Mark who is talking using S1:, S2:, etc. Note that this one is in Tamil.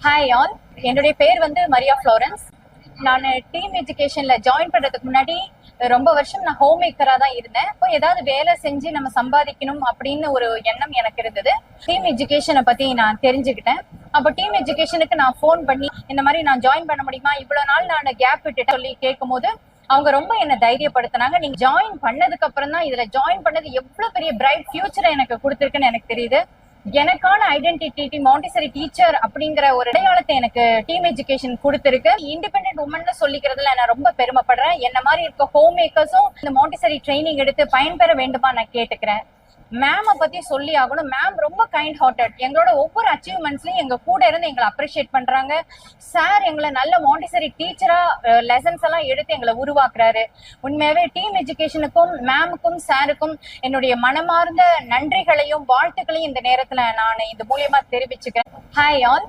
S1: ஹாய் ஆல், என்னுடைய பேர் வந்து மரியா ஃப்ளோரன்ஸ். நான் டீம் எஜுகேஷன்ல ஜாயின் பண்றதுக்கு முன்னாடி ரொம்ப வருஷம் நான் ஹோம் மேக்கரா தான் இருந்தேன். இப்போ ஏதாவது வேலை செஞ்சு நம்ம சம்பாதிக்கணும் அப்படின்னு ஒரு எண்ணம் எனக்கு இருந்தது. டீம் எஜுகேஷனை பத்தி நான் தெரிஞ்சுக்கிட்டேன். அப்போ டீம் எஜுகேஷனுக்கு நான் ஃபோன் பண்ணி இந்த மாதிரி நான் ஜாயின் பண்ண முடியுமா, இவ்வளவு நாள் நான் கேப் விட்டுட்டு சொல்லி கேட்கும் போது அவங்க ரொம்ப என்ன தைரியப்படுத்தினாங்க. நீங்க ஜாயின் பண்ணதுக்கு அப்புறம் தான் இதுல ஜாயின் பண்ணது எவ்வளவு பெரிய பிரைட் ஃபியூச்சரை எனக்கு கொடுத்துருக்குன்னு எனக்கு தெரியுது. எனக்கான ஐடென்டிட்டி மாண்டிசரி டீச்சர் அப்படிங்கிற ஒரு அடையாளத்தை எனக்கு டீம் எஜுகேஷன் கொடுத்திருக்கு. இண்டிபெண்டன்ட் உமன் சொல்லிக்கிறதுல நான் ரொம்ப பெருமைப்படுறேன். என்ன மாதிரி இருக்க ஹோம் மேக்கர்ஸும் இந்த மாண்டிசரி ட்ரைனிங் எடுத்து பயன்பெற வேண்டுமா நான் கேட்டுக்கிறேன். மேம பத்தி சொல்லி ஆகணும். மேம் ரொம்ப கைண்ட் ஹார்ட்டட். எங்களோட ஒவ்வொரு அச்சீவ்மெண்ட்ஸ்லயும் எங்க கூட இருந்து எங்களை அப்ரிஷியேட் பண்றாங்க. சார் எங்களை நல்ல மாண்டிசரி டீச்சரா லெசன்ஸ் எல்லாம் எடுத்து எங்களை உருவாக்குறாரு. உண்மையாவே டீம் எஜுகேஷனுக்கும் மேமுக்கும் சாருக்கும் என்னுடைய மனமார்ந்த நன்றிகளையும் வாழ்த்துக்களையும் இந்த நேரத்துல நான் இந்த மூலியமா தெரிவிச்சுக்கிறேன். Hi all.